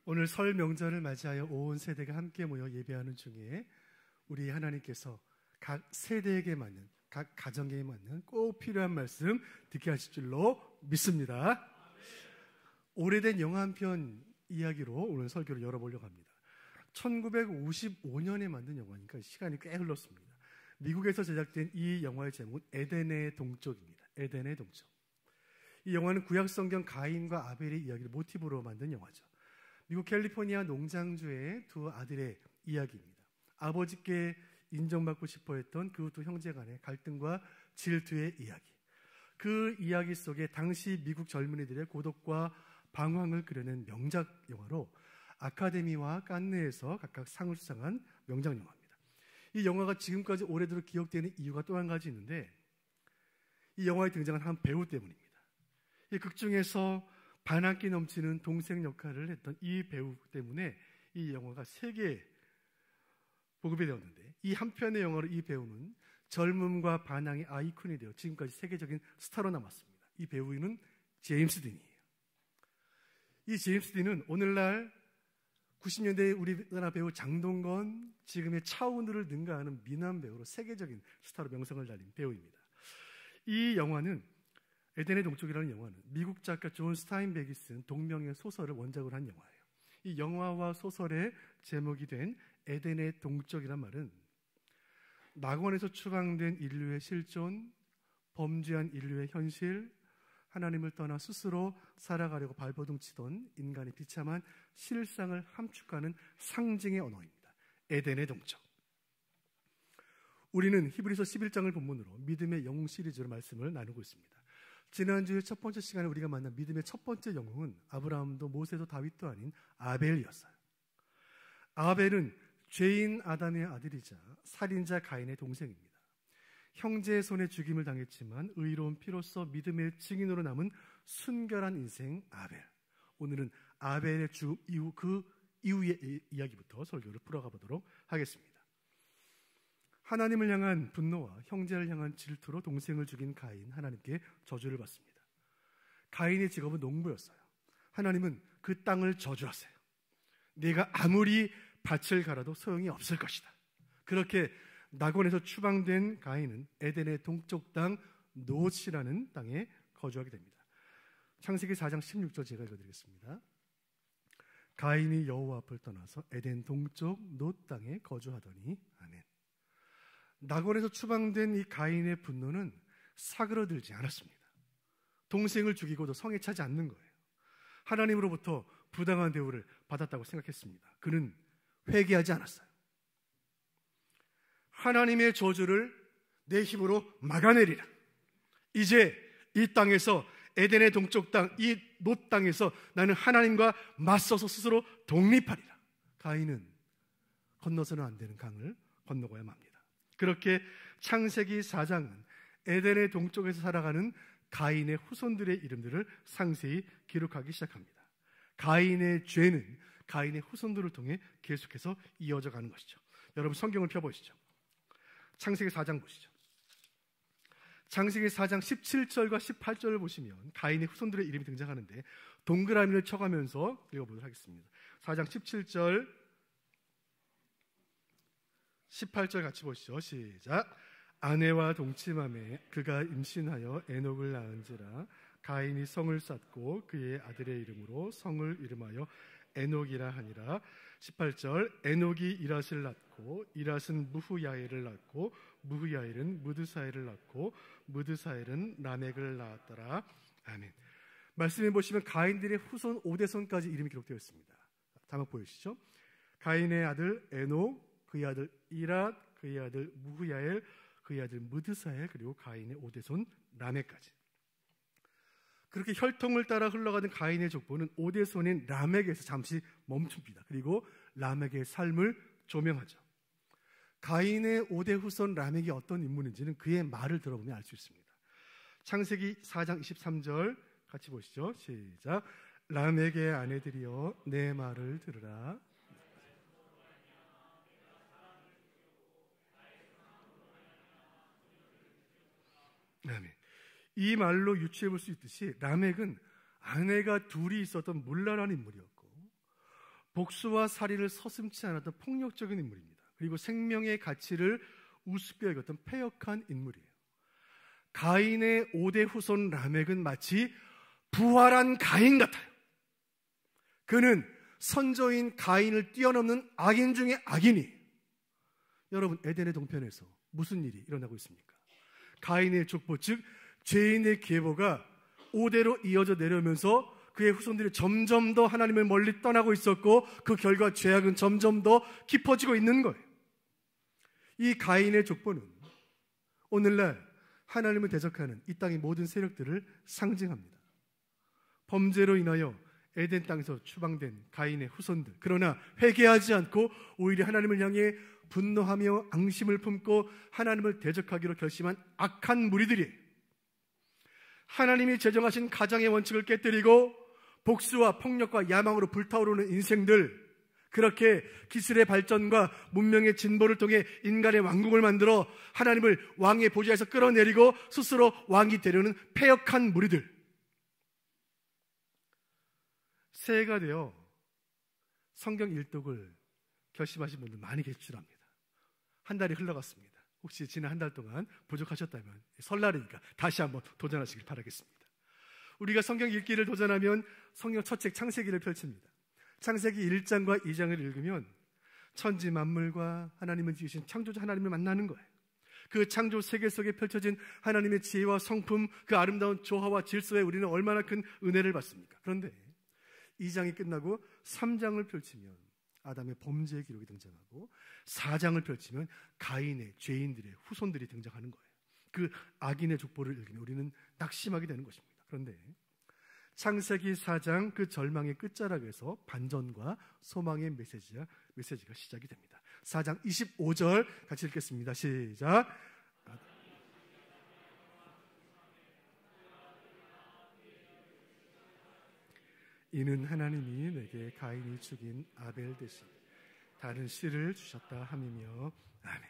오늘 설 명절을 맞이하여 온 세대가 함께 모여 예배하는 중에 우리 하나님께서 각 세대에게 맞는, 각 가정에 맞는 꼭 필요한 말씀 듣게 하실 줄로 믿습니다. 오래된 영화 한 편 이야기로 오늘 설교를 열어보려고 합니다. 1955년에 만든 영화니까 시간이 꽤 흘렀습니다. 미국에서 제작된 이 영화의 제목은 에덴의 동쪽입니다. 에덴의 동쪽. 이 영화는 구약성경 가인과 아벨의 이야기를 모티브로 만든 영화죠. 미국 캘리포니아 농장주의 두 아들의 이야기입니다. 아버지께 인정받고 싶어했던 그 두 형제 간의 갈등과 질투의 이야기. 그 이야기 속에 당시 미국 젊은이들의 고독과 방황을 그려낸 명작 영화로 아카데미와 칸느에서 각각 상을 수상한 명작 영화입니다. 이 영화가 지금까지 오래도록 기억되는 이유가 또 한 가지 있는데, 이 영화에 등장한 한 배우 때문입니다. 이 극 중에서 반항기 넘치는 동생 역할을 했던 이 배우 때문에 이 영화가 세계에 보급이 되었는데, 이 한 편의 영화로 이 배우는 젊음과 반항의 아이콘이 되어 지금까지 세계적인 스타로 남았습니다. 이 배우는 제임스 딘이에요. 이 제임스 딘은 오늘날 90년대 우리나라 배우 장동건, 지금의 차은우를 능가하는 미남 배우로 세계적인 스타로 명성을 달린 배우입니다. 이 영화는, 에덴의 동쪽이라는 영화는 미국 작가 존 스타인백이 쓴 동명의 소설을 원작으로 한 영화예요. 이 영화와 소설의 제목이 된 에덴의 동쪽이란 말은 낙원에서 추방된 인류의 실존, 범죄한 인류의 현실, 하나님을 떠나 스스로 살아가려고 발버둥치던 인간의 비참한 실상을 함축하는 상징의 언어입니다. 에덴의 동쪽. 우리는 히브리서 11장을 본문으로 믿음의 영웅 시리즈로 말씀을 나누고 있습니다. 지난주에 첫 번째 시간에 우리가 만난 믿음의 첫 번째 영웅은 아브라함도 모세도 다윗도 아닌 아벨이었어요. 아벨은 죄인 아담의 아들이자 살인자 가인의 동생입니다. 형제의 손에 죽임을 당했지만 의로운 피로써 믿음의 증인으로 남은 순결한 인생 아벨. 오늘은 아벨의 죽음 이후 그 이후의 이야기부터 설교를 풀어가 보도록 하겠습니다. 하나님을 향한 분노와 형제를 향한 질투로 동생을 죽인 가인, 하나님께 저주를 받습니다. 가인의 직업은 농부였어요. 하나님은 그 땅을 저주하세요. 네가 아무리 밭을 갈아도 소용이 없을 것이다. 그렇게 낙원에서 추방된 가인은 에덴의 동쪽 땅 노시라는 땅에 거주하게 됩니다. 창세기 4장 16절 제가 읽어드리겠습니다. 가인이 여호와 앞을 떠나서 에덴 동쪽 노 땅에 거주하더니. 아멘. 낙원에서 추방된 이 가인의 분노는 사그러들지 않았습니다. 동생을 죽이고도 성에 차지 않는 거예요. 하나님으로부터 부당한 대우를 받았다고 생각했습니다. 그는 회개하지 않았어요. 하나님의 저주를 내 힘으로 막아내리라. 이제 이 땅에서, 에덴의 동쪽 땅, 이 노 땅에서 나는 하나님과 맞서서 스스로 독립하리라. 가인은 건너서는 안 되는 강을 건너고야 맙니다. 그렇게 창세기 4장은 에덴의 동쪽에서 살아가는 가인의 후손들의 이름들을 상세히 기록하기 시작합니다. 가인의 죄는 가인의 후손들을 통해 계속해서 이어져 가는 것이죠. 여러분 성경을 펴보시죠. 창세기 4장 보시죠. 창세기 4장 17절과 18절을 보시면 가인의 후손들의 이름이 등장하는데 동그라미를 쳐가면서 읽어보도록 하겠습니다. 4장 17절 18절 같이 보시죠. 시작. 아내와 동침함에 그가 임신하여 에녹을 낳은지라 가인이 성을 쌓고 그의 아들의 이름으로 성을 이름하여 에녹이라 하니라. 18절. 에녹이 이랏을 낳고 이랏은 무후야엘을 낳고 무후야엘은 무드사엘을 낳고 무드사엘은 라멕을 낳았더라. 아멘. 말씀해 보시면 가인들의 후손 5대손까지 이름이 기록되어 있습니다. 자막 보이시죠? 가인의 아들 에녹, 그의 아들 이랏, 그의 아들 무후야엘, 그의 아들 무드사엘, 그리고 가인의 5대손 라멕까지. 그렇게 혈통을 따라 흘러가는 가인의 족보는 5대손인 라멕에서 잠시 멈춥니다. 그리고 라멕의 삶을 조명하죠. 가인의 5대 후손 라멕이 어떤 인물인지는 그의 말을 들어보면 알 수 있습니다. 창세기 4장 23절 같이 보시죠. 시작. 라멕의 아내들이여 내 말을 들으라. 아멘. 이 말로 유추해 볼 수 있듯이 라멕은 아내가 둘이 있었던 문란한 인물이었고 복수와 살인을 서슴지 않았던 폭력적인 인물입니다. 그리고 생명의 가치를 우습게 여겼던 패역한 인물이에요. 가인의 5대 후손 라멕은 마치 부활한 가인 같아요. 그는 선조인 가인을 뛰어넘는 악인 중에 악인이. 여러분, 에덴의 동편에서 무슨 일이 일어나고 있습니까? 가인의 족보, 즉 죄인의 계보가 5대로 이어져 내려오면서 그의 후손들이 점점 더 하나님을 멀리 떠나고 있었고, 그 결과 죄악은 점점 더 깊어지고 있는 거예요. 이 가인의 족보는 오늘날 하나님을 대적하는 이 땅의 모든 세력들을 상징합니다. 범죄로 인하여 에덴 땅에서 추방된 가인의 후손들, 그러나 회개하지 않고 오히려 하나님을 향해 분노하며 앙심을 품고 하나님을 대적하기로 결심한 악한 무리들이 하나님이 제정하신 가정의 원칙을 깨뜨리고 복수와 폭력과 야망으로 불타오르는 인생들, 그렇게 기술의 발전과 문명의 진보를 통해 인간의 왕국을 만들어 하나님을 왕의 보좌에서 끌어내리고 스스로 왕이 되려는 패역한 무리들, 새해가 되어 성경 일독을 결심하신 분들 많이 계실 줄 압니다. 한 달이 흘러갔습니다. 혹시 지난 한 달 동안 부족하셨다면 설날이니까 다시 한번 도전하시길 바라겠습니다. 우리가 성경 읽기를 도전하면 성경 첫 책 창세기를 펼칩니다. 창세기 1장과 2장을 읽으면 천지 만물과 하나님을 지으신 창조자 하나님을 만나는 거예요. 그 창조 세계 속에 펼쳐진 하나님의 지혜와 성품, 그 아름다운 조화와 질서에 우리는 얼마나 큰 은혜를 받습니까? 그런데 2장이 끝나고 3장을 펼치면 아담의 범죄의 기록이 등장하고 4장을 펼치면 가인의 죄인들의 후손들이 등장하는 거예요. 그 악인의 족보를 읽으면 우리는 낙심하게 되는 것입니다. 그런데 창세기 4장 그 절망의 끝자락에서 반전과 소망의 메시지가 시작이 됩니다. 4장 25절 같이 읽겠습니다. 시작. 이는 하나님이 내게 가인이 죽인 아벨 대신 다른 씨를 주셨다 함이며. 아멘.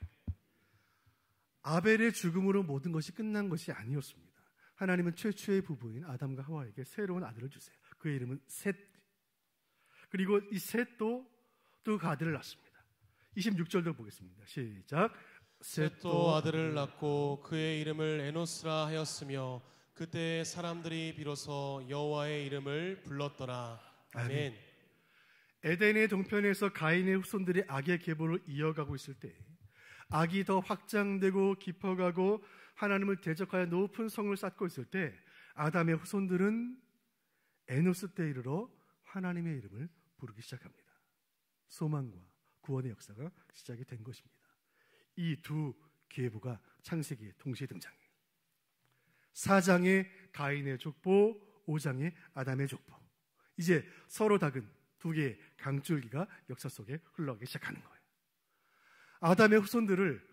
아벨의 죽음으로 모든 것이 끝난 것이 아니었습니다. 하나님은 최초의 부부인 아담과 하와에게 새로운 아들을 주세요. 그의 이름은 셋. 그리고 이 셋도 또 그 아들을 낳습니다. 26절도 보겠습니다. 시작. 셋도 아들을 낳고 그의 이름을 에노스라 하였으며 그때 사람들이 비로소 여호와의 이름을 불렀더라. 아멘. 에덴의 동편에서 가인의 후손들이 악의 계보를 이어가고 있을 때 악이 더 확장되고 깊어가고 하나님을 대적하여 높은 성을 쌓고 있을 때 아담의 후손들은 에노스 때 이르러 하나님의 이름을 부르기 시작합니다. 소망과 구원의 역사가 시작이 된 것입니다. 이 두 계보가 창세기에 동시에 등장해요. 4장의 가인의 족보, 5장의 아담의 족보. 이제 서로 다른 두 개의 강줄기가 역사 속에 흘러가기 시작하는 거예요. 아담의 후손들을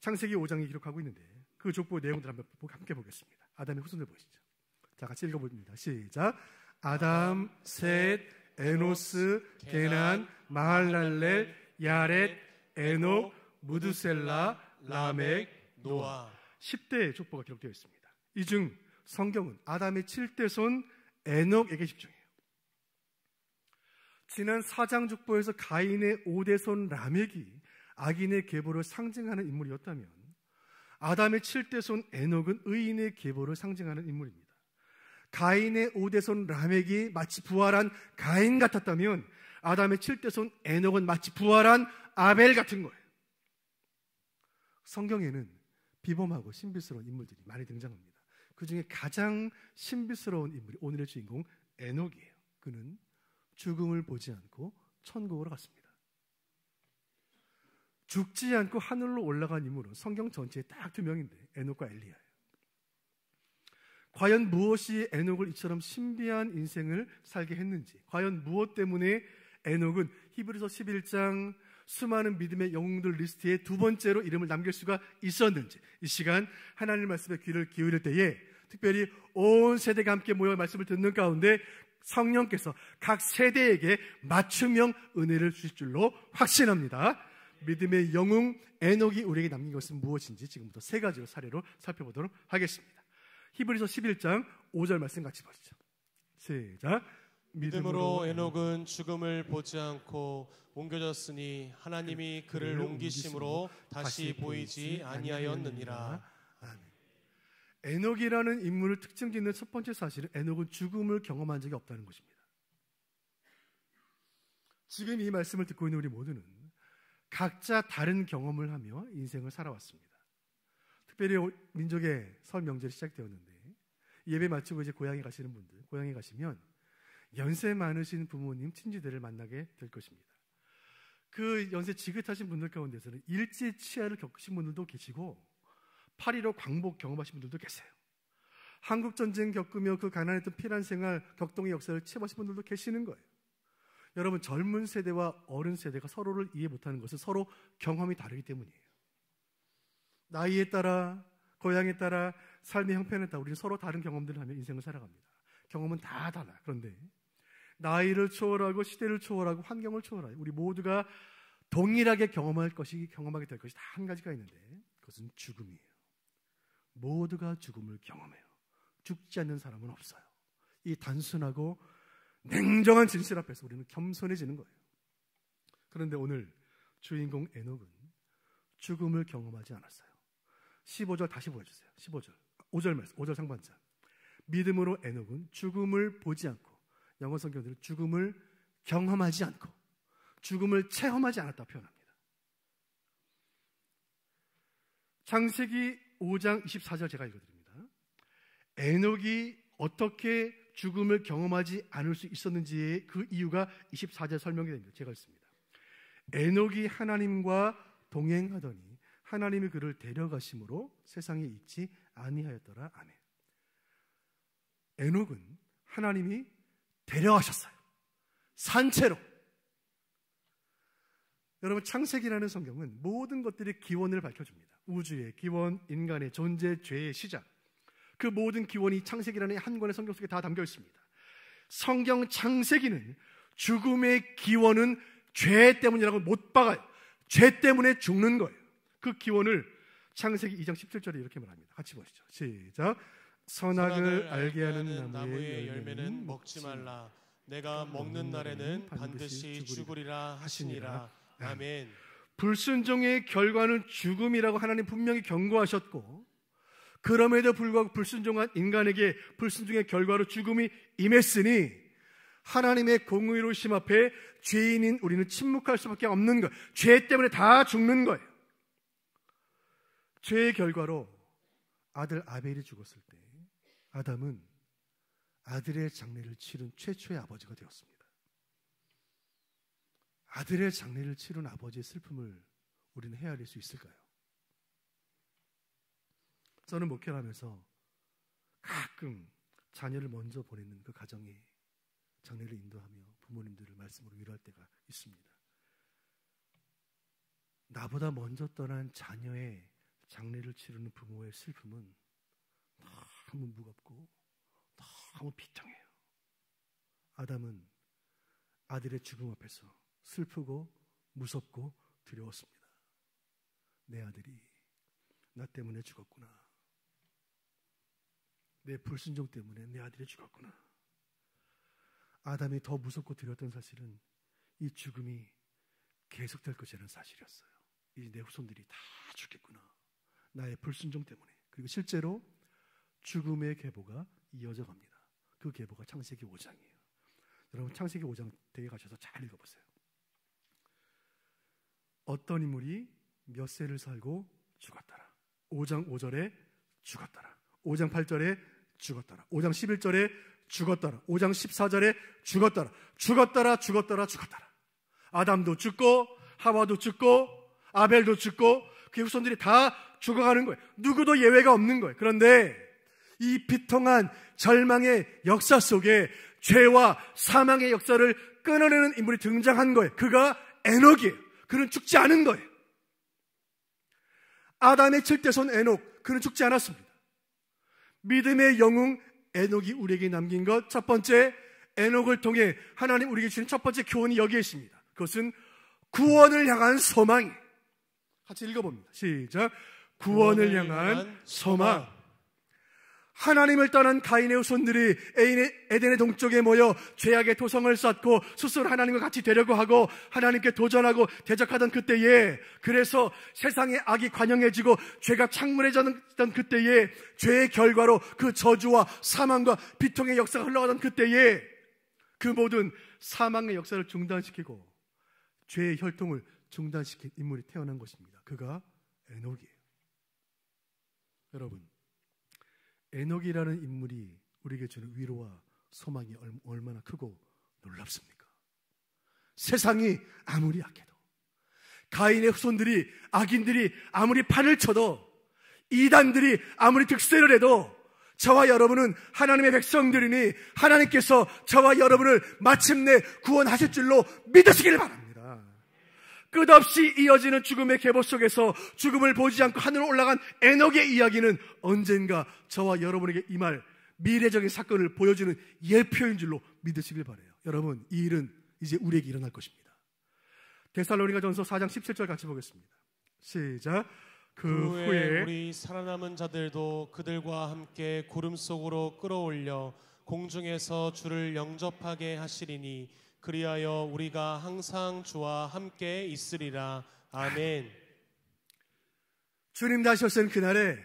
창세기 5장이 기록하고 있는데 그 족보 내용들 한번 함께 보겠습니다. 아담의 후손들 보시죠. 자, 같이 읽어봅니다. 시작. 아담, 셋, 에노스, 게난, 마할랄렐, 야렛, 에녹, 무드셀라, 라멕, 노아. 10대의 족보가 기록되어 있습니다. 이 중 성경은 아담의 7대 손 에녹에게 집중해요. 지난 4장 족보에서 가인의 5대 손 라멕이 악인의 계보를 상징하는 인물이었다면 아담의 7대 손 에녹은 의인의 계보를 상징하는 인물입니다. 가인의 5대 손 라멕이 마치 부활한 가인 같았다면 아담의 7대 손 에녹은 마치 부활한 아벨 같은 거예요. 성경에는 비범하고 신비스러운 인물들이 많이 등장합니다. 그 중에 가장 신비스러운 인물이 오늘의 주인공 에녹이에요. 그는 죽음을 보지 않고 천국으로 갔습니다. 죽지 않고 하늘로 올라간 인물은 성경 전체에 딱 2명인데 에녹과 엘리야예요. 과연 무엇이 에녹을 이처럼 신비한 인생을 살게 했는지, 과연 무엇 때문에 에녹은 히브리서 11장 수많은 믿음의 영웅들 리스트에 2번째로 이름을 남길 수가 있었는지, 이 시간 하나님 말씀에 귀를 기울일 때에 특별히 온 세대가 함께 모여 말씀을 듣는 가운데 성령께서 각 세대에게 맞춤형 은혜를 주실 줄로 확신합니다. 믿음의 영웅 에녹이 우리에게 남긴 것은 무엇인지 지금부터 3가지로 사례로 살펴보도록 하겠습니다. 히브리서 11장 5절 말씀 같이 보시죠. 시작. 믿음으로 에녹은 죽음을 보지 않고 옮겨졌으니 하나님이 그를 옮기심으로 다시 보이지 아니하였느니라. 아멘. 에녹이라는 인물을 특징짓는 첫 번째 사실은 에녹은 죽음을 경험한 적이 없다는 것입니다. 지금 이 말씀을 듣고 있는 우리 모두는 각자 다른 경험을 하며 인생을 살아왔습니다. 특별히 민족의 설 명절이 시작되었는데 예배 마치고 이제 고향에 가시는 분들, 고향에 가시면 연세 많으신 부모님, 친지들을 만나게 될 것입니다. 그 연세 지긋하신 분들 가운데서는 일제치하를 겪으신 분들도 계시고 8.15 광복 경험하신 분들도 계세요. 한국전쟁 겪으며 그 가난했던 피난 생활, 격동의 역사를 체험하신 분들도 계시는 거예요. 여러분, 젊은 세대와 어른 세대가 서로를 이해 못하는 것은 서로 경험이 다르기 때문이에요. 나이에 따라, 고향에 따라, 삶의 형편에 따라 우리는 서로 다른 경험들을 하며 인생을 살아갑니다. 경험은 다 달라요. 그런데 나이를 초월하고 시대를 초월하고 환경을 초월하고 우리 모두가 동일하게 경험하게 될 것이 다 한 가지가 있는데 그것은 죽음이에요. 모두가 죽음을 경험해요. 죽지 않는 사람은 없어요. 이 단순하고 냉정한 진실 앞에서 우리는 겸손해지는 거예요. 그런데 오늘 주인공 에녹은 죽음을 경험하지 않았어요. 15절 다시 보여주세요. 15절 5절 말씀, 5절 상반절. 믿음으로 에녹은 죽음을 보지 않고, 영어 성경들은 죽음을 경험하지 않고 죽음을 체험하지 않았다 표현합니다. 창세기 5장 24절 제가 읽어드립니다. 에녹이 어떻게 죽음을 경험하지 않을 수 있었는지의 그 이유가 24절 설명이 됩니다. 제가 읽습니다. 에녹이 하나님과 동행하더니 하나님이 그를 데려가심으로 세상에 있지 아니하였더라. 아멘. 에녹은 하나님이 데려가셨어요. 산채로. 여러분, 창세기라는 성경은 모든 것들의 기원을 밝혀줍니다. 우주의 기원, 인간의 존재, 죄의 시작, 그 모든 기원이 창세기라는 한 권의 성경 속에 다 담겨 있습니다. 성경 창세기는 죽음의 기원은 죄 때문이라고 못 박아요. 죄 때문에 죽는 거예요. 그 기원을 창세기 2장 17절에 이렇게 말합니다. 같이 보시죠. 시작. 선악을 알게 하는 나무의 열매는 먹지 말라. 내가 먹는 날에는 반드시 죽으리라 하시니라. 아멘. 불순종의 결과는 죽음이라고 하나님 분명히 경고하셨고, 그럼에도 불구하고 불순종한 인간에게 불순종의 결과로 죽음이 임했으니 하나님의 공의로우심 앞에 죄인인 우리는 침묵할 수밖에 없는 거예요. 죄 때문에 다 죽는 거예요. 죄의 결과로 아들 아벨이 죽었을 때 아담은 아들의 장례를 치른 최초의 아버지가 되었습니다. 아들의 장례를 치른 아버지의 슬픔을 우리는 헤아릴 수 있을까요? 저는 목회를 하면서 가끔 자녀를 먼저 보내는 그 가정에 장례를 인도하며 부모님들을 말씀으로 위로할 때가 있습니다. 나보다 먼저 떠난 자녀의 장례를 치르는 부모의 슬픔은 너무 무겁고 너무 비통해요. 아담은 아들의 죽음 앞에서 슬프고 무섭고 두려웠습니다. 내 아들이 나 때문에 죽었구나. 내 불순종 때문에 내 아들이 죽었구나. 아담이 더 무섭고 두려웠던 사실은 이 죽음이 계속될 것이라는 사실이었어요. 이제 내 후손들이 다 죽겠구나. 나의 불순종 때문에. 그리고 실제로 죽음의 계보가 이어져 갑니다. 그 계보가 창세기 5장이에요. 여러분, 창세기 5장 댁에 가셔서 잘 읽어보세요. 어떤 인물이 몇 세를 살고 죽었더라. 5장 5절에 죽었더라. 5장 8절에 죽었더라. 5장 11절에 죽었더라. 5장 14절에 죽었더라. 죽었더라. 죽었더라. 죽었더라. 아담도 죽고 하와도 죽고 아벨도 죽고 그의 후손들이 다 죽어가는 거예요. 누구도 예외가 없는 거예요. 그런데 이 비통한 절망의 역사 속에 죄와 사망의 역사를 끊어내는 인물이 등장한 거예요. 그가 에녹이에요. 그는 죽지 않은 거예요. 아담의 칠대손 에녹, 그는 죽지 않았습니다. 믿음의 영웅 에녹이 우리에게 남긴 것, 첫 번째, 에녹을 통해 하나님 우리에게 주신 첫 번째 교훈이 여기에 있습니다. 그것은 구원을 향한 소망이에요. 같이 읽어봅니다. 시작. 구원을 향한 소망. 하나님을 떠난 가인의 후손들이 에덴의 동쪽에 모여 죄악의 도성을 쌓고 스스로 하나님과 같이 되려고 하고 하나님께 도전하고 대적하던 그때에, 그래서 세상의 악이 관영해지고 죄가 창문해졌던 그때에, 죄의 결과로 그 저주와 사망과 비통의 역사가 흘러가던 그때에 그 모든 사망의 역사를 중단시키고 죄의 혈통을 중단시킨 인물이 태어난 것입니다. 그가 에녹이에요. 여러분, 에녹이라는 인물이 우리에게 주는 위로와 소망이 얼마나 크고 놀랍습니까? 세상이 아무리 약해도, 가인의 후손들이, 악인들이 아무리 판을 쳐도, 이단들이 아무리 득세를 해도 저와 여러분은 하나님의 백성들이니 하나님께서 저와 여러분을 마침내 구원하실 줄로 믿으시기를 바랍니다. 끝없이 이어지는 죽음의 계보 속에서 죽음을 보지 않고 하늘로 올라간 에녹의 이야기는 언젠가 저와 여러분에게 임할 미래적인 사건을 보여주는 예표인 줄로 믿으시길 바라요. 여러분, 이 일은 이제 우리에게 일어날 것입니다. 데살로니가전서 4장 17절 같이 보겠습니다. 시작. 그 후에 우리 살아남은 자들도 그들과 함께 구름 속으로 끌어올려 공중에서 주를 영접하게 하시리니 그리하여 우리가 항상 주와 함께 있으리라. 아멘. 주님 다시 오신 그날에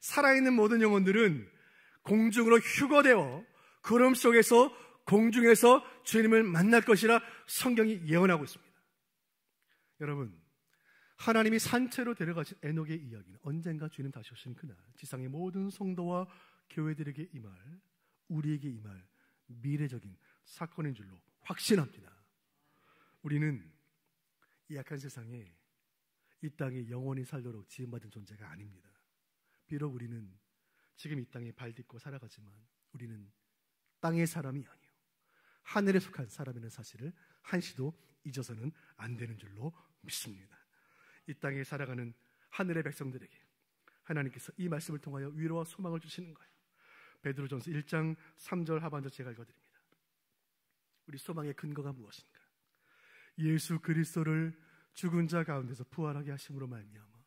살아있는 모든 영혼들은 공중으로 휴거되어 구름 속에서 공중에서 주님을 만날 것이라 성경이 예언하고 있습니다. 여러분, 하나님이 산채로 데려가신 에녹의 이야기는 언젠가 주님 다시 오신 그날 지상의 모든 성도와 교회들에게 임할, 우리에게 임할 미래적인 사건인 줄로 확신합니다. 우리는 이 약한 세상에, 이 땅에 영원히 살도록 지음받은 존재가 아닙니다. 비록 우리는 지금 이 땅에 발 딛고 살아가지만 우리는 땅의 사람이 아니요 하늘에 속한 사람이라는 사실을 한시도 잊어서는 안 되는 줄로 믿습니다. 이 땅에 살아가는 하늘의 백성들에게 하나님께서 이 말씀을 통하여 위로와 소망을 주시는 거예요. 베드로전서 1장 3절 하반절 제가 읽어드립니다. 우리 소망의 근거가 무엇인가? 예수 그리스도를 죽은 자 가운데서 부활하게 하심으로 말미암아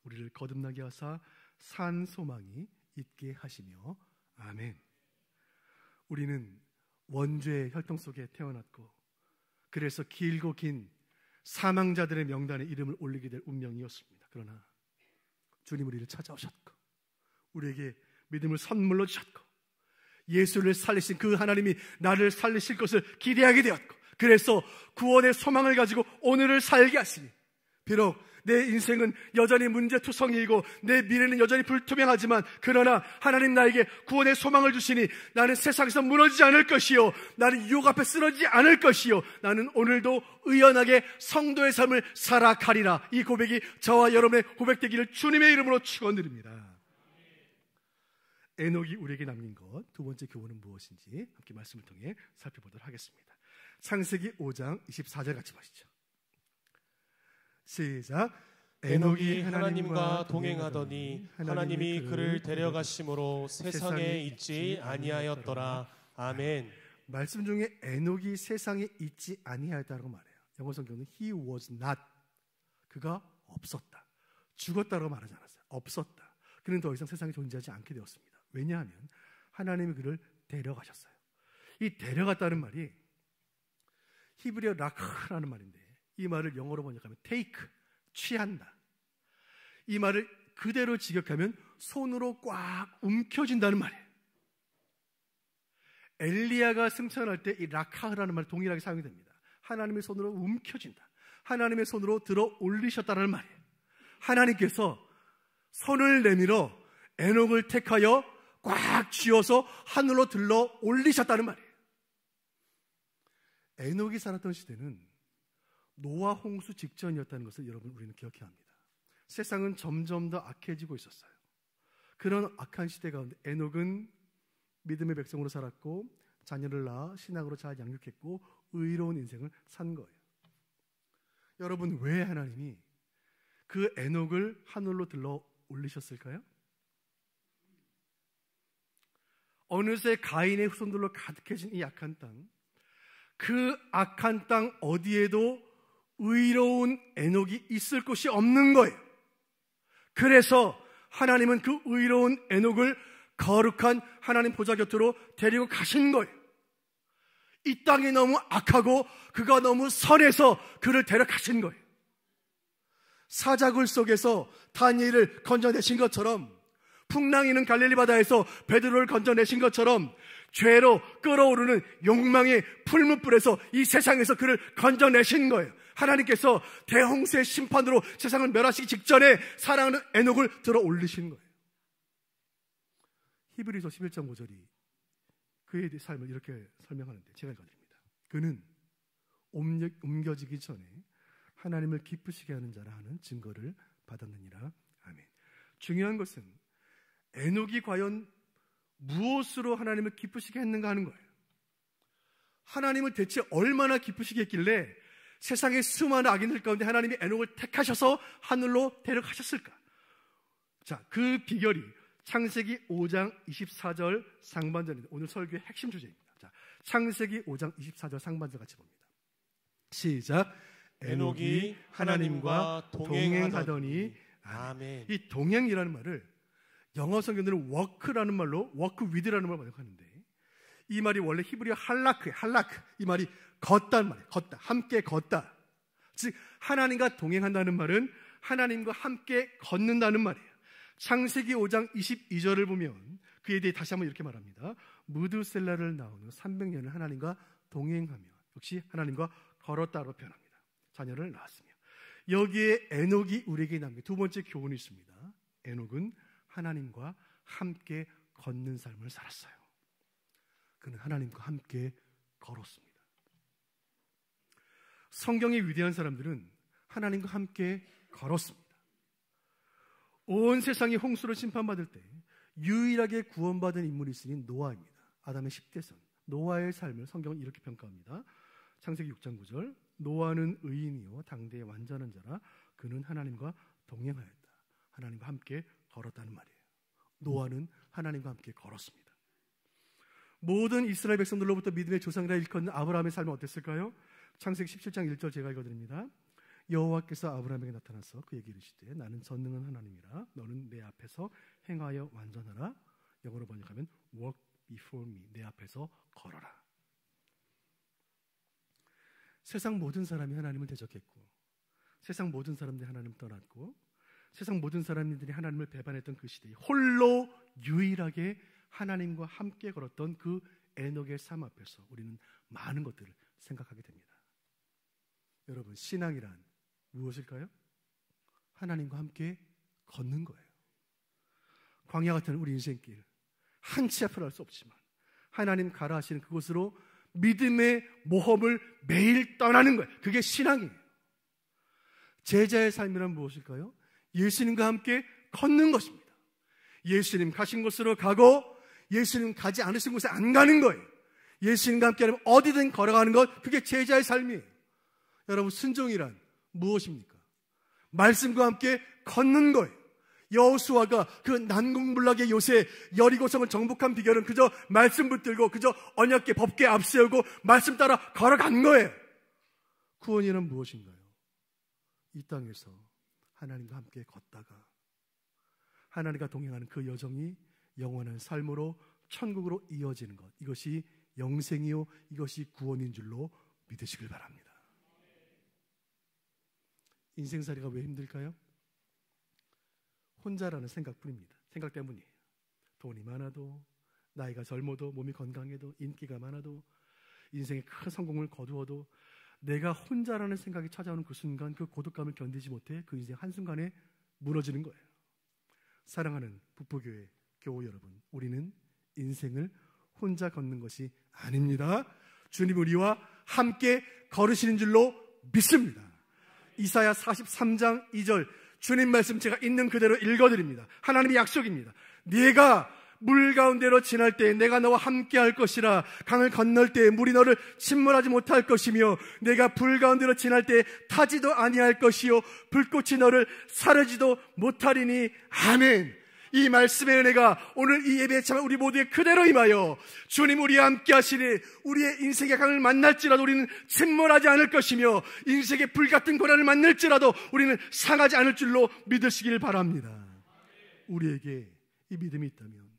우리를 거듭나게 하사 산 소망이 있게 하시며. 아멘. 우리는 원죄의 혈통 속에 태어났고 그래서 길고 긴 사망자들의 명단에 이름을 올리게 될 운명이었습니다. 그러나 주님 우리를 찾아오셨고 우리에게 믿음을 선물로 주셨고 예수를 살리신 그 하나님이 나를 살리실 것을 기대하게 되었고 그래서 구원의 소망을 가지고 오늘을 살게 하시니 비록 내 인생은 여전히 문제투성이이고 내 미래는 여전히 불투명하지만 그러나 하나님 나에게 구원의 소망을 주시니 나는 세상에서 무너지지 않을 것이요 나는 유혹 앞에 쓰러지지 않을 것이요 나는 오늘도 의연하게 성도의 삶을 살아가리라. 이 고백이 저와 여러분의 고백되기를 주님의 이름으로 축원드립니다. 에녹이 우리에게 남긴 것 두 번째 교훈은 무엇인지 함께 말씀을 통해 살펴보도록 하겠습니다. 창세기 5장 24절 같이 보시죠. 시작. 에녹이 하나님과 동행하더니 하나님이 그를 데려가심으로 세상에 있지 아니하였더라. 아멘. 말씀 중에 에녹이 세상에 있지 아니하였다고 말해요. 영어 성경은 he was not, 그가 없었다, 죽었다고 말하지 않았어요. 없었다. 그는 더 이상 세상에 존재하지 않게 되었습니다. 왜냐하면 하나님이 그를 데려가셨어요. 이 데려갔다는 말이 히브리어 라크라는 말인데 이 말을 영어로 번역하면 take, 취한다. 이 말을 그대로 직역하면 손으로 꽉 움켜쥔다는 말이에요. 엘리야가 승천할 때 이 라카흐라는 말 동일하게 사용이 됩니다. 하나님의 손으로 움켜쥔다, 하나님의 손으로 들어 올리셨다는 말이에요. 하나님께서 손을 내밀어 에녹을 택하여 꽉 쥐어서 하늘로 들러 올리셨다는 말이에요. 에녹이 살았던 시대는 노아 홍수 직전이었다는 것을 여러분 우리는 기억해야 합니다. 세상은 점점 더 악해지고 있었어요. 그런 악한 시대 가운데 에녹은 믿음의 백성으로 살았고 자녀를 낳아 신앙으로 잘 양육했고 의로운 인생을 산 거예요. 여러분, 왜 하나님이 그 에녹을 하늘로 들러 올리셨을까요? 어느새 가인의 후손들로 가득해진 이 악한 땅, 그 악한 땅 어디에도 의로운 에녹이 있을 곳이 없는 거예요. 그래서 하나님은 그 의로운 에녹을 거룩한 하나님 보좌 곁으로 데리고 가신 거예요. 이 땅이 너무 악하고 그가 너무 선해서 그를 데려가신 거예요. 사자굴 속에서 다니엘을 건져내신 것처럼, 풍랑이는 갈릴리 바다에서 베드로를 건져내신 것처럼 죄로 끓어오르는 욕망의 풀무불에서 이 세상에서 그를 건져내신 거예요. 하나님께서 대홍수의 심판으로 세상을 멸하시기 직전에 사랑하는 에녹을 들어 올리신 거예요. 히브리서 11장 5절이 그의 삶을 이렇게 설명하는데 제가 읽어드립니다. 그는 옮겨지기 전에 하나님을 기쁘시게 하는 자라 하는 증거를 받았느니라. 아멘. 중요한 것은 에녹이 과연 무엇으로 하나님을 기쁘시게 했는가 하는 거예요. 하나님을 대체 얼마나 기쁘시게 했길래 세상의 수많은 악인들 가운데 하나님이 에녹을 택하셔서 하늘로 데려가셨을까? 자, 그 비결이 창세기 5장 24절 상반절입니다. 오늘 설교의 핵심 주제입니다. 자, 창세기 5장 24절 상반절 같이 봅니다. 시작. 에녹이 하나님과 동행하더니. 아멘. 이 동행이라는 말을 영어 성경들은 워크라는 말로 워크 위드라는 말을 번역하는데, 이 말이 원래 히브리어 할라크예요. 할라크. 이 말이 걷다는 말이에요. 걷다. 함께 걷다. 즉 하나님과 동행한다는 말은 하나님과 함께 걷는다는 말이에요. 창세기 5장 22절을 보면 그에 대해 다시 한번 이렇게 말합니다. 무드셀라를 낳은 후 300년을 하나님과 동행하며 역시 하나님과 걸었다로 표현합니다. 자녀를 낳았으며. 여기에 에녹이 우리에게 남긴 두 번째 교훈이 있습니다. 에녹은 하나님과 함께 걷는 삶을 살았어요. 그는 하나님과 함께 걸었습니다. 성경의 위대한 사람들은 하나님과 함께 걸었습니다. 온 세상이 홍수로 심판받을 때 유일하게 구원받은 인물이 있으니 노아입니다. 아담의 10대선 노아의 삶을 성경은 이렇게 평가합니다. 창세기 6장 9절. 노아는 의인이요 당대의 완전한 자라. 그는 하나님과 동행하였다. 하나님과 함께 걸었다는 말이에요. 노아는 하나님과 함께 걸었습니다. 모든 이스라엘 백성들로부터 믿음의 조상이라 일컫는 아브라함의 삶은 어땠을까요? 창세기 17장 1절 제가 읽어드립니다. 여호와께서 아브라함에게 나타나서 그에게 이르시되 나는 전능한 하나님이라. 너는 내 앞에서 행하여 완전하라. 영어로 번역하면 walk before me. 내 앞에서 걸어라. 세상 모든 사람이 하나님을 대적했고, 세상 모든 사람들이 하나님을 떠났고, 세상 모든 사람들이 하나님을 배반했던 그 시대에 홀로 유일하게 하나님과 함께 걸었던 그 에녹의 삶 앞에서 우리는 많은 것들을 생각하게 됩니다. 여러분, 신앙이란 무엇일까요? 하나님과 함께 걷는 거예요. 광야 같은 우리 인생길 한 치 앞을 할 수 없지만 하나님 가라 하시는 그곳으로 믿음의 모험을 매일 떠나는 거예요. 그게 신앙이에요. 제자의 삶이란 무엇일까요? 예수님과 함께 걷는 것입니다. 예수님 가신 곳으로 가고 예수님 가지 않으신 곳에 안 가는 거예요. 예수님과 함께 하면 어디든 걸어가는 것, 그게 제자의 삶이에요. 여러분, 순종이란 무엇입니까? 말씀과 함께 걷는 거예요. 여호수아가 그 난공불락의 요새 여리고성을 정복한 비결은 그저 말씀 붙들고 그저 언약궤 법궤 앞세우고 말씀 따라 걸어간 거예요. 구원이란 무엇인가요? 이 땅에서 하나님과 함께 걷다가 하나님과 동행하는 그 여정이 영원한 삶으로 천국으로 이어지는 것, 이것이 영생이요 이것이 구원인 줄로 믿으시길 바랍니다. 인생살이가 왜 힘들까요? 혼자라는 생각뿐입니다. 생각 때문이에요. 돈이 많아도, 나이가 젊어도, 몸이 건강해도, 인기가 많아도, 인생의 큰 성공을 거두어도 내가 혼자라는 생각이 찾아오는 그 순간 그 고독감을 견디지 못해 그 인생 한순간에 무너지는 거예요. 사랑하는 북부교회 교우 여러분, 우리는 인생을 혼자 걷는 것이 아닙니다. 주님 우리와 함께 걸으시는 줄로 믿습니다. 이사야 43장 2절 주님 말씀 제가 있는 그대로 읽어드립니다. 하나님의 약속입니다. 네가 물 가운데로 지날 때 내가 너와 함께 할 것이라. 강을 건널 때 물이 너를 침몰하지 못할 것이며 내가 불 가운데로 지날 때 타지도 아니할 것이요 불꽃이 너를 사르지도 못하리니. 아멘. 이 말씀의 은혜가 오늘 이 예배에 참여 우리 모두에 그대로 임하여 주님 우리와 함께 하시니 우리의 인생의 강을 만날지라도 우리는 침몰하지 않을 것이며 인생의 불같은 고난을 만날지라도 우리는 상하지 않을 줄로 믿으시길 바랍니다. 우리에게 이 믿음이 있다면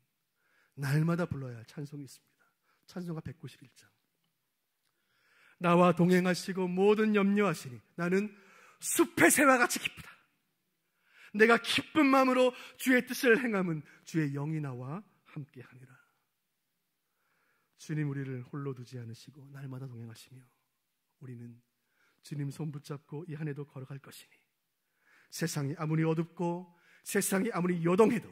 날마다 불러야 할 찬송이 있습니다. 찬송가 191장. 나와 동행하시고 모든 염려하시니 나는 숲의 새와 같이 기쁘다. 내가 기쁜 마음으로 주의 뜻을 행함은 주의 영이 나와 함께하니라. 주님 우리를 홀로 두지 않으시고 날마다 동행하시며 우리는 주님 손 붙잡고 이 한 해도 걸어갈 것이니 세상이 아무리 어둡고 세상이 아무리 요동해도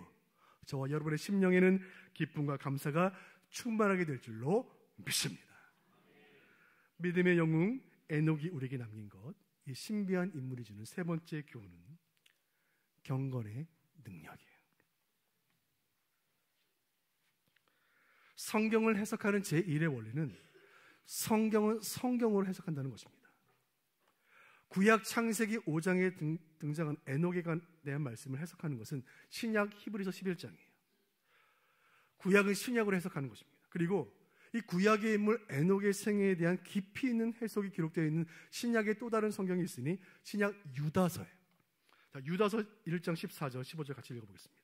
저와 여러분의 심령에는 기쁨과 감사가 충만하게 될 줄로 믿습니다. 믿음의 영웅 에녹이 우리에게 남긴 것, 이 신비한 인물이 주는 세 번째 교훈은 경건의 능력이에요. 성경을 해석하는 제1의 원리는 성경은 성경으로 해석한다는 것입니다. 구약 창세기 5장에 등장한 에녹에 대한 말씀을 해석하는 것은 신약 히브리서 11장이에요. 구약은 신약으로 해석하는 것입니다. 그리고 이 구약의 인물 에녹의 생애에 대한 깊이 있는 해석이 기록되어 있는 신약의 또 다른 성경이 있으니 신약 유다서예요. 자, 유다서 1장 14절 15절 같이 읽어보겠습니다.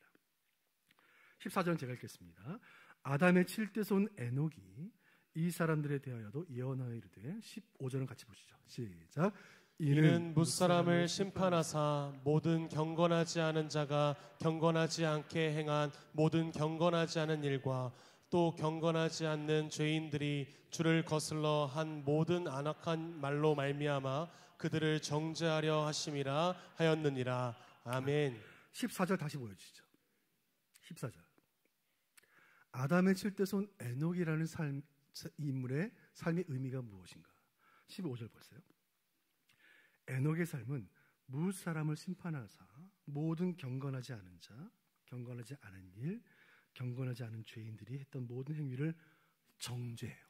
14절은 제가 읽겠습니다. 아담의 7대 손 에녹이 이 사람들에 대하여도 예언하여 이르되 15절은 같이 보시죠. 시작. 이는 뭇사람을 심판하사 모든 경건하지 않은 자가 경건하지 않게 행한 모든 경건하지 않은 일과 또 경건하지 않는 죄인들이 주를 거슬러 한 모든 안악한 말로 말미암아 그들을 정죄하려 하심이라 하였느니라. 아멘. 14절 다시 보여주시죠. 14절. 아담의 7대 손 에녹이라는 인물의 삶의 의미가 무엇인가? 15절 보세요. 에녹의 삶은 무엇 사람을 심판하사 모든 경건하지 않은 자, 경건하지 않은 일, 경건하지 않은 죄인들이 했던 모든 행위를 정죄해요.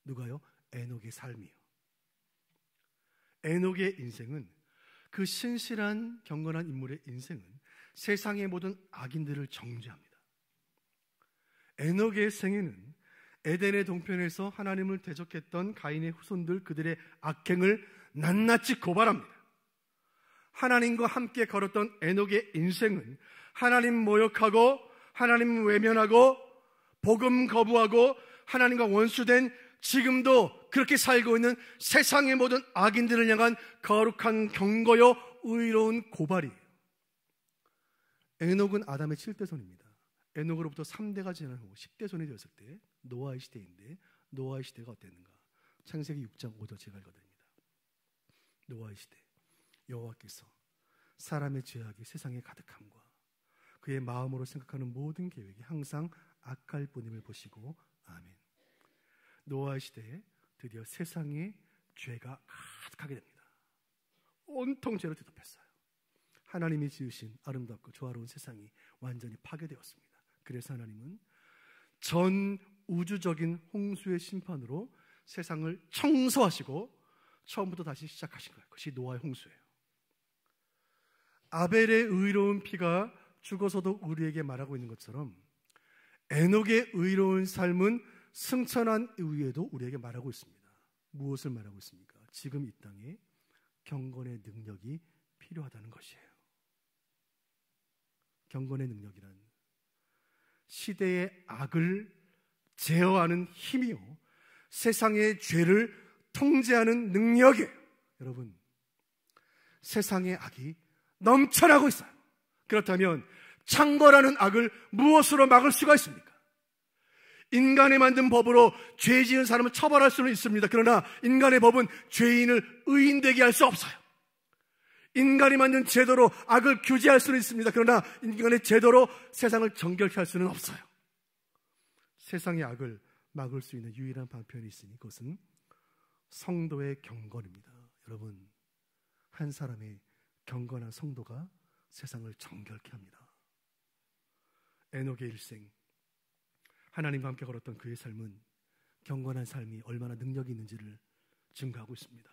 누가요? 에녹의 삶이요. 에녹의 인생은, 그 신실한 경건한 인물의 인생은 세상의 모든 악인들을 정죄합니다. 에녹의 생애는 에덴의 동편에서 하나님을 대적했던 가인의 후손들, 그들의 악행을 낱낱이 고발합니다. 하나님과 함께 걸었던 에녹의 인생은 하나님 모욕하고 하나님 외면하고 복음 거부하고 하나님과 원수된, 지금도 그렇게 살고 있는 세상의 모든 악인들을 향한 거룩한 경고요 의로운 고발이에요. 에녹은 아담의 7대 손입니다. 에녹으로부터 3대가 지난 후 10대 손이 되었을 때 노아의 시대인데, 노아의 시대가 어땠는가? 창세기 6장 5절 제가 읽어드립니다. 노아의 시대, 여호와께서 사람의 죄악이 세상에 가득함과 그의 마음으로 생각하는 모든 계획이 항상 악할 뿐임을 보시고 아멘. 노아의 시대에 드디어 세상에 죄가 가득하게 됩니다. 온통 죄로 뒤덮였어요. 하나님이 지으신 아름답고 조화로운 세상이 완전히 파괴되었습니다. 그래서 하나님은 전 우주적인 홍수의 심판으로 세상을 청소하시고 처음부터 다시 시작하신 거예요. 그것이 노아의 홍수예요. 아벨의 의로운 피가 죽어서도 우리에게 말하고 있는 것처럼 에녹의 의로운 삶은 승천한 이후에도 우리에게 말하고 있습니다. 무엇을 말하고 있습니까? 지금 이 땅에 경건의 능력이 필요하다는 것이에요. 경건의 능력이란 시대의 악을 제어하는 힘이요, 세상의 죄를 통제하는 능력이에요. 여러분, 세상의 악이 넘쳐나고 있어요. 그렇다면 창궐하는 악을 무엇으로 막을 수가 있습니까? 인간이 만든 법으로 죄 지은 사람을 처벌할 수는 있습니다. 그러나 인간의 법은 죄인을 의인되게 할 수 없어요. 인간이 만든 제도로 악을 규제할 수는 있습니다. 그러나 인간의 제도로 세상을 정결케 할 수는 없어요. 세상의 악을 막을 수 있는 유일한 방편이 있으니 그것은 성도의 경건입니다. 여러분, 한 사람의 경건한 성도가 세상을 정결케 합니다. 에녹의 일생, 하나님과 함께 걸었던 그의 삶은 경건한 삶이 얼마나 능력이 있는지를 증거하고 있습니다.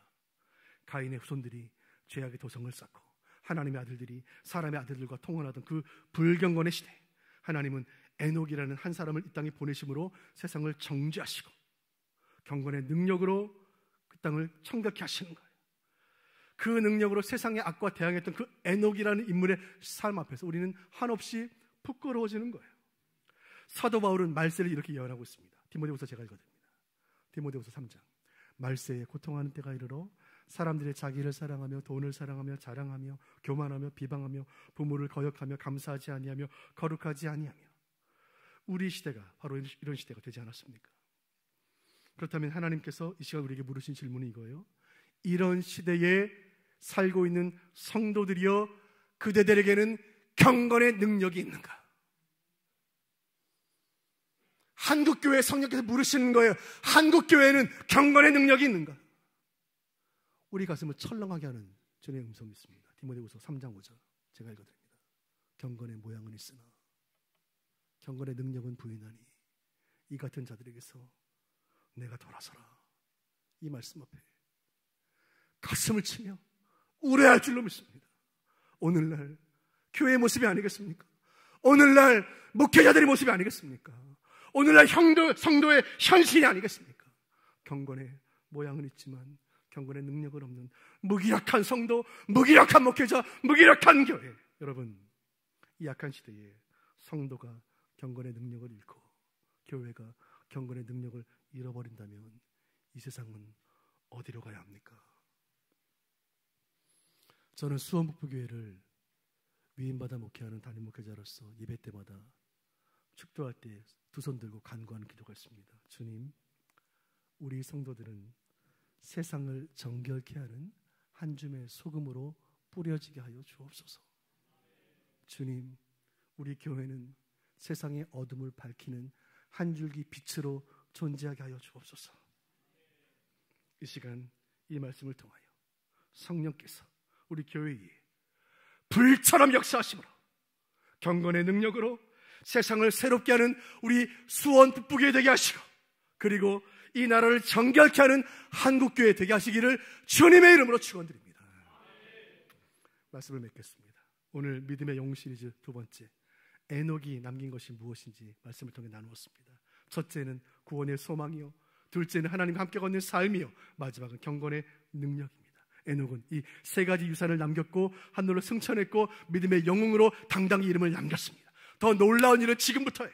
가인의 후손들이 죄악의 도성을 쌓고 하나님의 아들들이 사람의 아들들과 통혼하던 그 불경건의 시대, 하나님은 에녹이라는 한 사람을 이 땅에 보내심으로 세상을 정죄하시고 경건의 능력으로 그 땅을 청결케 하시는 거예요. 그 능력으로 세상의 악과 대항했던 그 에녹이라는 인물의 삶 앞에서 우리는 한없이 부끄러워지는 거예요. 사도 바울은 말세를 이렇게 예언하고 있습니다. 디모데후서 제가 읽어드립니다. 디모데후서 3장. 말세에 고통하는 때가 이르러 사람들이 자기를 사랑하며 돈을 사랑하며 자랑하며 교만하며 비방하며 부모를 거역하며 감사하지 아니하며 거룩하지 아니하며. 우리 시대가 바로 이런 시대가 되지 않았습니까? 그렇다면 하나님께서 이 시간 우리에게 물으신 질문이 이거예요. 이런 시대에 살고 있는 성도들이여, 그대들에게는 경건의 능력이 있는가? 한국교회 성령께서 물으시는 거예요. 한국교회는 경건의 능력이 있는가? 우리 가슴을 철렁하게 하는 주님의 음성이 있습니다. 디모데후서 3장 5절 제가 읽어드립니다. 경건의 모양은 있으나 경건의 능력은 부인하니 이 같은 자들에게서 내가 돌아서라. 이 말씀 앞에 가슴을 치며 우려할 줄로 믿습니다. 오늘날 교회의 모습이 아니겠습니까? 오늘날 목회자들의 모습이 아니겠습니까? 오늘날 성도의 현실이 아니겠습니까? 경건의 모양은 있지만 경건의 능력은 없는 무기력한 성도, 무기력한 목회자, 무기력한 교회. 여러분, 이 약한 시대에 성도가 경건의 능력을 잃고 교회가 경건의 능력을 잃어버린다면 이 세상은 어디로 가야 합니까? 저는 수원북부교회를 위임받아 목회하는 담임 목회자로서 예배 때마다 축도할 때 두 손 들고 간구하는 기도가 있습니다. 주님, 우리 성도들은 세상을 정결케 하는 한 줌의 소금으로 뿌려지게 하여 주옵소서. 주님, 우리 교회는 세상의 어둠을 밝히는 한 줄기 빛으로 존재하게 하여 주옵소서. 이 시간 이 말씀을 통하여 성령께서 우리 교회에 불처럼 역사하심으로 경건의 능력으로 세상을 새롭게 하는 우리 수원 북부교회 되게 하시고, 그리고 이 나라를 정결케 하는 한국교회 되게 하시기를 주님의 이름으로 축원드립니다. 말씀을 맺겠습니다. 오늘 믿음의 영웅 시리즈 두 번째, 에녹이 남긴 것이 무엇인지 말씀을 통해 나누었습니다. 첫째는 구원의 소망이요, 둘째는 하나님과 함께 걷는 삶이요, 마지막은 경건의 능력입니다. 에녹은 이 세 가지 유산을 남겼고 하늘로 승천했고 믿음의 영웅으로 당당히 이름을 남겼습니다. 더 놀라운 일은 지금부터예요.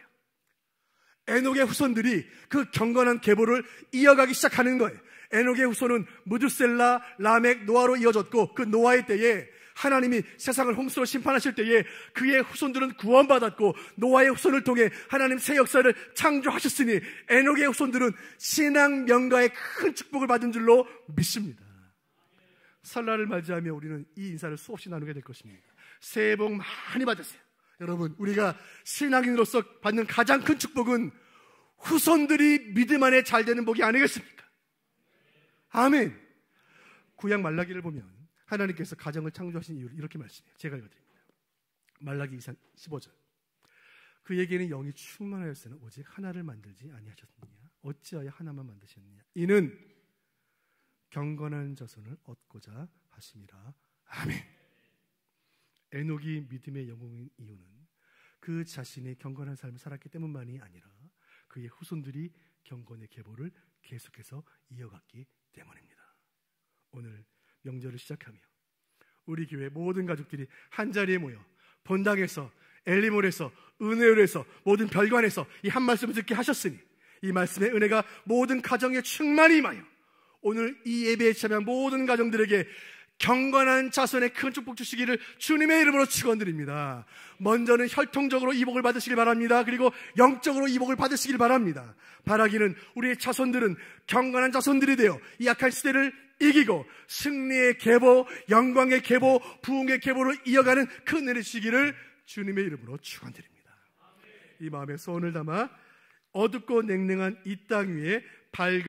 에녹의 후손들이 그 경건한 계보를 이어가기 시작하는 거예요. 에녹의 후손은 무두셀라, 라멕, 노아로 이어졌고, 그 노아의 때에 하나님이 세상을 홍수로 심판하실 때에 그의 후손들은 구원받았고, 노아의 후손을 통해 하나님 새 역사를 창조하셨으니 에녹의 후손들은 신앙 명가의 큰 축복을 받은 줄로 믿습니다. 설날을 맞이하며 우리는 이 인사를 수없이 나누게 될 것입니다. 새해 복 많이 받으세요. 여러분, 우리가 신앙인으로서 받는 가장 큰 축복은 후손들이 믿음 안에 잘 되는 복이 아니겠습니까? 아멘. 구약 말라기를 보면 하나님께서 가정을 창조하신 이유를 이렇게 말씀해요. 제가 읽어드립니다. 말라기 15절. 그에게는 영이 충만하였으나 오직 하나를 만들지 아니하셨느냐? 어찌하여 하나만 만드셨느냐? 이는 경건한 자손을 얻고자 하심이라. 아멘. 에녹이 믿음의 영웅인 이유는 그 자신이 경건한 삶을 살았기 때문만이 아니라 그의 후손들이 경건의 계보를 계속해서 이어갔기 때문입니다. 오늘 명절을 시작하며 우리 교회 모든 가족들이 한자리에 모여 본당에서, 엘리몰에서, 은혜홀에서, 모든 별관에서 이 한 말씀을 듣게 하셨으니 이 말씀의 은혜가 모든 가정에 충만히 임하여 오늘 이 예배에 참여한 모든 가정들에게 경건한 자손의 큰 축복 주시기를 주님의 이름으로 축원드립니다. 먼저는 혈통적으로 이 복을 받으시길 바랍니다. 그리고 영적으로 이 복을 받으시길 바랍니다. 바라기는 우리의 자손들은 경건한 자손들이 되어 이 약한 시대를 이기고 승리의 계보, 영광의 계보, 부흥의 계보를 이어가는 큰 은혜 주시기를 주님의 이름으로 축원드립니다. 이 마음에 소원을 담아 어둡고 냉랭한 이 땅 위에 밝은